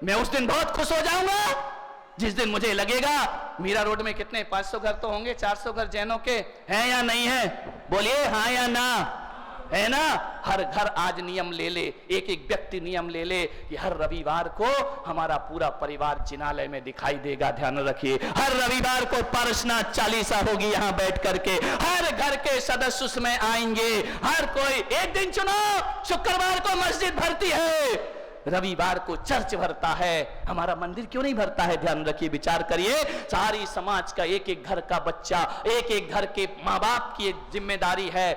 मैं उस दिन बहुत खुश हो जाऊंगा जिस दिन मुझे लगेगा मीरा रोड में कितने 500 घर तो होंगे, 400 घर जैनों के हैं या नहीं है? बोलिए हाँ या ना, है ना? हर घर आज नियम ले ले, एक एक व्यक्ति नियम ले ले कि हर रविवार को हमारा पूरा परिवार जिनालय में दिखाई देगा। ध्यान रखिए, हर रविवार को पार्श्वनाथ चालीसा होगी यहां बैठ करके, हर घर के सदस्य उसमें आएंगे। हर कोई एक दिन चुनो, शुक्रवार को मस्जिद भरती है, रविवार को चर्च भरता है, हमारा मंदिर क्यों नहीं भरता है? ध्यान रखिए, विचार करिए। सारी समाज का एक एक घर का बच्चा, एक एक घर के माँ बाप की एक जिम्मेदारी है।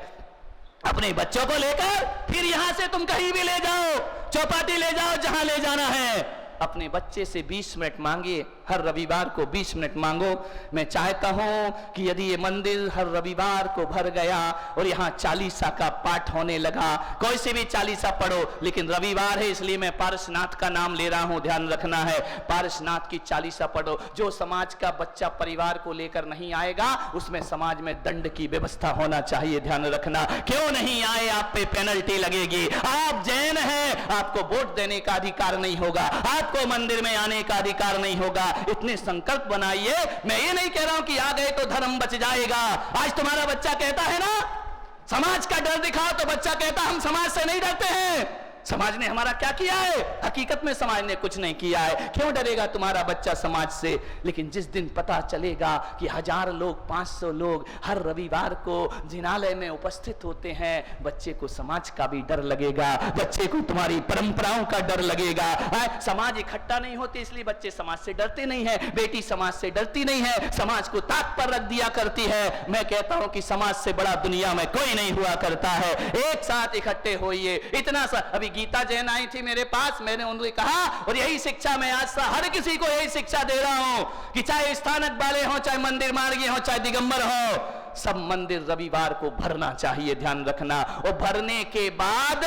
अपने बच्चों को लेकर फिर यहां से तुम कहीं भी ले जाओ, चौपाटी ले जाओ, जहां ले जाना है, अपने बच्चे से 20 मिनट मांगिए। हर रविवार को 20 मिनट मांगो। मैं चाहता हूं कि यदि ये मंदिर हर रविवार को भर गया और यहां चालीसा का पाठ होने लगा, कोई से भी चालीसा पढ़ो, लेकिन रविवार है इसलिए मैं पार्श्वनाथ का नाम ले रहा हूं, ध्यान रखना है। पार्श्वनाथ की चालीसा पढ़ो। जो समाज का बच्चा परिवार को लेकर नहीं आएगा उसमें समाज में दंड की व्यवस्था होना चाहिए, ध्यान रखना। क्यों नहीं आए, आप पे पेनल्टी लगेगी। आप जैन हैं, आपको वोट देने का अधिकार नहीं होगा, आपको मंदिर में आने का अधिकार नहीं होगा। इतने संकल्प बनाइए। मैं ये नहीं कह रहा हूं कि आ गए तो धर्म बच जाएगा। आज तुम्हारा बच्चा कहता है ना समाज का डर दिखाओ, तो बच्चा कहता हम समाज से नहीं डरते हैं। समाज ने हमारा क्या किया है? हकीकत में समाज ने कुछ नहीं किया है। क्यों डरेगा तुम्हारा बच्चा समाज से? लेकिन जिस दिन पता चलेगा कि 1000 लोग, 500 लोग हर रविवार को जिनालय में उपस्थित होते हैं, बच्चे को समाज का भी डर लगेगा, बच्चे को तुम्हारी परंपराओं का डर लगेगा। समाज इकट्ठा नहीं होती इसलिए बच्चे समाज से डरते नहीं है, बेटी समाज से डरती नहीं है, समाज को ताक पर रख दिया करती है। मैं कहता हूं कि समाज से बड़ा दुनिया में कोई नहीं हुआ करता है। एक साथ इकट्ठे होइए। इतना सा अभी गीता जैन आई थी मेरे पास, मैंने उन्हें कहा, और यही शिक्षा मैं आज हर किसी को यही शिक्षा दे रहा हूं कि चाहे स्थानक वाले हो, चाहे मंदिर मार्गी हो, चाहे दिगंबर हो, सब मंदिर रविवार को भरना चाहिए, ध्यान रखना। और भरने के बाद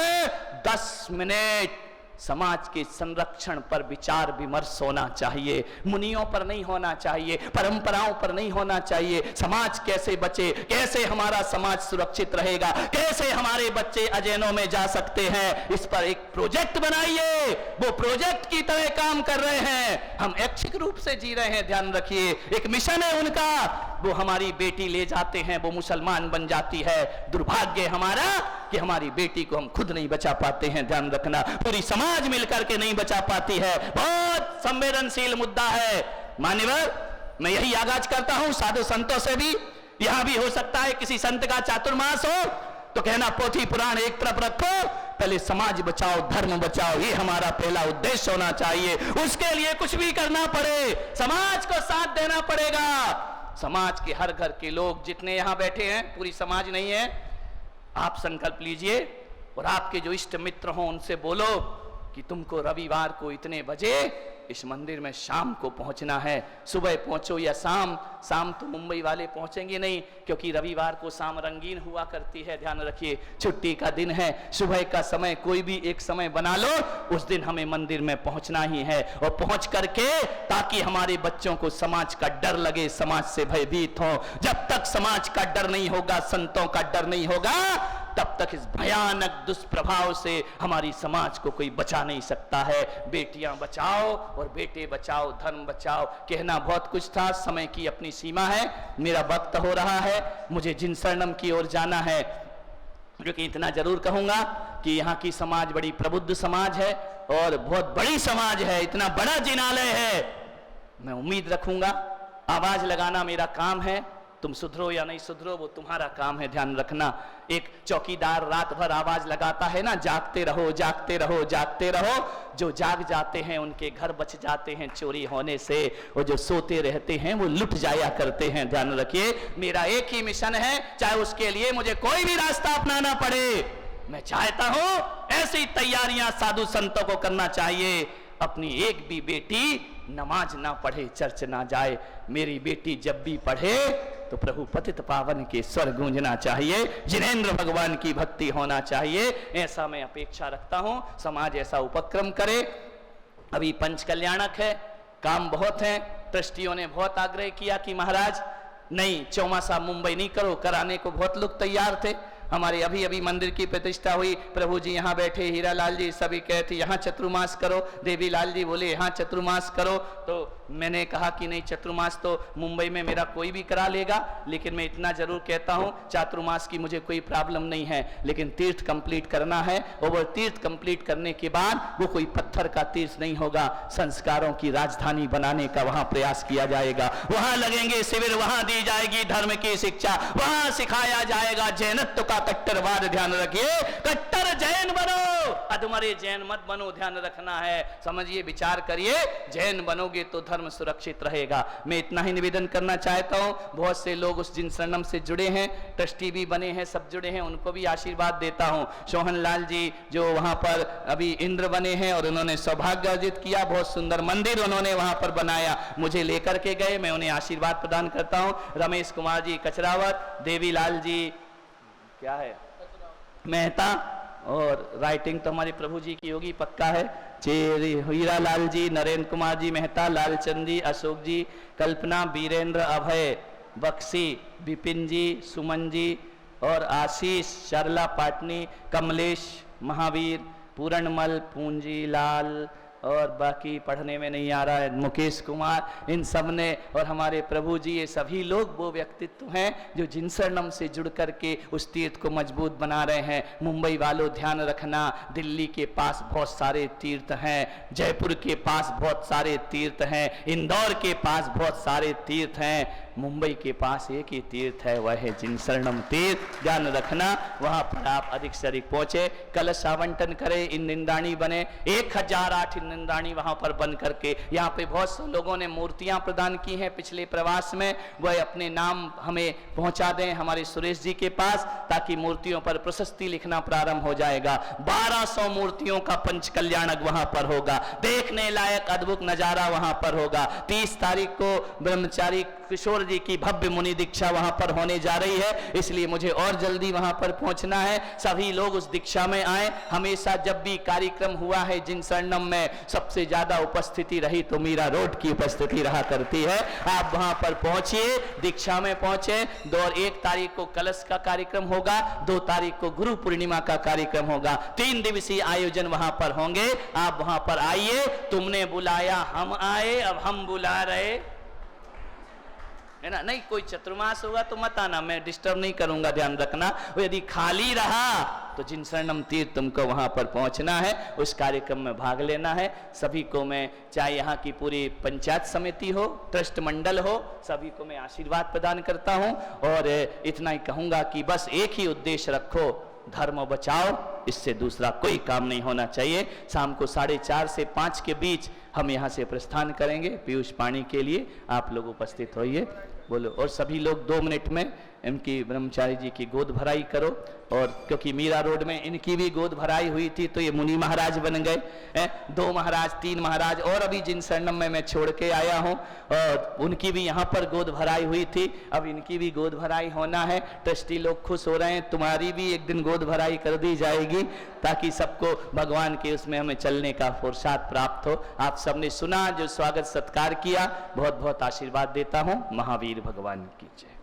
10 मिनट समाज के संरक्षण पर विचार विमर्श होना चाहिए। मुनियों पर नहीं होना चाहिए, परंपराओं पर नहीं होना चाहिए। समाज कैसे बचे, कैसे हमारा समाज सुरक्षित रहेगा, कैसे हमारे बच्चे अजैनों में जा सकते हैं, इस पर एक प्रोजेक्ट बनाइए। वो प्रोजेक्ट की तरह काम कर रहे हैं, हम ऐच्छिक रूप से जी रहे हैं, ध्यान रखिए। एक मिशन है उनका, वो हमारी बेटी ले जाते हैं, वो मुसलमान बन जाती है। दुर्भाग्य हमारा कि हमारी बेटी को हम खुद नहीं बचा पाते हैं, ध्यान रखना। पूरी समाज मिलकर के नहीं बचा पाती है। बहुत संवेदनशील मुद्दा है मान्यवर। मैं यही आगाज करता हूं साधु संतों से भी। यहां भी हो सकता है किसी संत का चातुर्मास हो तो कहना पोथी पुराण एक तरफ रखो, पहले समाज बचाओ, धर्म बचाओ, ये हमारा पहला उद्देश्य होना चाहिए। उसके लिए कुछ भी करना पड़े, समाज को साथ देना पड़ेगा। समाज के हर घर के लोग जितने यहां बैठे हैं, पूरी समाज नहीं है, आप संकल्प लीजिए और आपके जो इष्ट मित्र हों उनसे बोलो कि तुमको रविवार को इतने बजे इस मंदिर में शाम को पहुंचना है। सुबह पहुंचो या शाम, शाम तो मुंबई वाले पहुंचेंगे नहीं क्योंकि रविवार को शाम रंगीन हुआ करती है, ध्यान रखिए, छुट्टी का दिन है। सुबह का समय कोई भी एक समय बना लो, उस दिन हमें मंदिर में पहुंचना ही है। और पहुंच करके ताकि हमारे बच्चों को समाज का डर लगे, समाज से भयभीत हो। जब तक समाज का डर नहीं होगा, संतों का डर नहीं होगा, तब तक इस भयानक दुष्प्रभाव से हमारी समाज को कोई बचा नहीं सकता है। बेटियां बचाओ और बेटे बचाओ, धर्म बचाओ। कहना बहुत कुछ था, समय की अपनी सीमा है, मेरा वक्त हो रहा है, मुझे जिन शरणम की ओर जाना है। क्योंकि इतना जरूर कहूंगा कि यहाँ की समाज बड़ी प्रबुद्ध समाज है और बहुत बड़ी समाज है, इतना बड़ा जिनालय है। मैं उम्मीद रखूंगा, आवाज लगाना मेरा काम है, तुम सुधरो या नहीं सुधरो वो तुम्हारा काम है, ध्यान रखना। एक चौकीदार रात भर आवाज लगाता है ना, जागते रहो जागते रहो जागते रहो। जो जाग जाते हैं उनके घर बच जाते हैं चोरी होने से, और जो सोते रहते हैं वो लुट जाया करते हैं, ध्यान रखिए। मेरा एक ही मिशन है, चाहे उसके लिए मुझे कोई भी रास्ता अपनाना पड़े। मैं चाहता हूं ऐसी तैयारियां साधु संतों को करना चाहिए। अपनी एक भी बेटी नमाज ना पढ़े चर्च ना जाए, मेरी बेटी जब भी पढ़े तो प्रभु पतित पावन के स्वर गूंजना चाहिए, जिनेंद्र भगवान की भक्ति होना चाहिए। ऐसा मैं अपेक्षा रखता हूं, समाज ऐसा उपक्रम करे। अभी पंच कल्याणक है, काम बहुत है, ट्रस्टियों ने बहुत आग्रह किया कि महाराज नहीं चौमासा मुंबई नहीं करो, कराने को बहुत लोग तैयार थे। हमारे अभी अभी मंदिर की प्रतिष्ठा हुई, प्रभु जी यहाँ बैठे, हीरा लाल जी सभी कहते यहाँ चतुर्मास करो, देवी लाल जी बोले यहाँ चतुर्मास करो। तो मैंने कहा कि नहीं, चतुर्मास तो मुंबई में मेरा कोई भी करा लेगा, लेकिन मैं इतना जरूर कहता हूँ चातुर्मास की मुझे कोई प्रॉब्लम नहीं है, लेकिन तीर्थ कंप्लीट करना है। और वो तीर्थ कंप्लीट करने के बाद वो कोई पत्थर का तीर्थ नहीं होगा, संस्कारों की राजधानी बनाने का वहां प्रयास किया जाएगा। वहां लगेंगे शिविर, वहां दी जाएगी धर्म की शिक्षा, वहां सिखाया जाएगा जैनत्व का कट्टरवाद। ध्यान रखिए, कट्टर जैन बनो, अधमरे जैन मत बनो, ध्यान रखना है। समझिए, विचार करिए, जैन बनोगे तो धर्म सुरक्षित रहेगा। मैं इतना ही निवेदन करना चाहता हूं। बहुत से लोग उस जिन शरणम से जुड़े हैं, ट्रस्टी भी बने हैं, सब जुड़े हैं, उनको भी आशीर्वाद देता हूं। सोहन लाल जी जो वहां पर अभी इंद्र बने हैं और उन्होंने सौभाग्य अर्जित किया, बहुत सुंदर मंदिर उन्होंने वहां पर बनाया, मुझे लेकर के गए, मैं उन्हें आशीर्वाद प्रदान करता हूं। रमेश कुमार जी कचरावत, देवी लाल जी क्या है मेहता, और राइटिंग तो हमारे प्रभु जी की होगी पक्का है, हीरा लाल जी, नरेंद्र कुमार जी मेहता, लालचंद जी, अशोक जी, कल्पना, वीरेंद्र, अभय, बक्सी, विपिन जी, सुमन जी और आशीष, सरला पाटनी, कमलेश, महावीर, पूरणमल, पूंजी लाल और बाकी पढ़ने में नहीं आ रहा है, मुकेश कुमार, इन सब ने और हमारे प्रभु जी, ये सभी लोग वो व्यक्तित्व हैं जो जिन शरणम से जुड़ करके उस तीर्थ को मजबूत बना रहे हैं। मुंबई वालों ध्यान रखना, दिल्ली के पास बहुत सारे तीर्थ हैं, जयपुर के पास बहुत सारे तीर्थ हैं, इंदौर के पास बहुत सारे तीर्थ हैं, मुंबई के पास एक ही तीर्थ है, वह है जिन शरणम तीर्थ। ध्यान रखना, वहां पर आप अधिक से अधिक पहुंचे, कलश आवंटन करें, इन निंदाणी बने, 1008 निंदाणी वहां पर बन करके। यहाँ पे बहुत से लोगों ने मूर्तियां प्रदान की हैं पिछले प्रवास में, वह अपने नाम हमें पहुंचा दें हमारे सुरेश जी के पास, ताकि मूर्तियों पर प्रशस्ति लिखना प्रारंभ हो जाएगा। 1200 मूर्तियों का पंच कल्याणक वहां पर होगा, देखने लायक अद्भुत नजारा वहां पर होगा। 30 तारीख को ब्रह्मचारी किशोर जी की भव्य मुनि दीक्षा वहां पर होने जा रही है, इसलिए मुझे और जल्दी वहां पर पहुंचना है। सभी लोग उस दीक्षा में आए। हमेशा जब भी कार्यक्रम हुआ है जिन शरणम में, सबसे ज्यादा उपस्थिति रही तो मीरा रोड की उपस्थिति रहा करती है। आप वहां पर पहुंचिए, दीक्षा में पहुंचे। 1 तारीख को कलश का कार्यक्रम होगा, 2 तारीख को गुरु पूर्णिमा का कार्यक्रम होगा, 3 दिवसीय आयोजन वहां पर होंगे। आप वहां पर आइए, तुमने बुलाया हम आए, अब हम बुला रहे है ना। नहीं, कोई चतुर्मास होगा तो मत आना, मैं डिस्टर्ब नहीं करूंगा, ध्यान रखना। वो यदि खाली रहा तो जिन शरणम तीर्थ तुमको वहां पर पहुंचना है, उस कार्यक्रम में भाग लेना है। सभी को मैं, चाहे यहाँ की पूरी पंचायत समिति हो, ट्रस्ट मंडल हो, सभी को मैं आशीर्वाद प्रदान करता हूं और इतना ही कहूंगा कि बस एक ही उद्देश्य रखो, धर्म बचाओ, इससे दूसरा कोई काम नहीं होना चाहिए। शाम को 4:30 से 5 के बीच हम यहाँ से प्रस्थान करेंगे पीयूष पानी के लिए, आप लोग उपस्थित होइए। बोलो, और सभी लोग 2 मिनट में इनकी ब्रह्मचारी जी की गोद भराई करो। और क्योंकि मीरा रोड में इनकी भी गोद भराई हुई थी तो ये मुनि महाराज बन गए, 2 महाराज 3 महाराज और अभी जिन शरणम में मैं छोड़ के आया हूँ, और उनकी भी यहाँ पर गोद भराई हुई थी, अब इनकी भी गोद भराई होना है। ट्रस्टी लोग खुश हो रहे हैं, तुम्हारी भी एक दिन गोद भराई कर दी जाएगी, ताकि सबको भगवान के उसमें हमें चलने का फुर्सत प्राप्त हो। आप सबने सुना, जो स्वागत सत्कार किया, बहुत बहुत आशीर्वाद देता हूँ। महावीर भगवान की जय।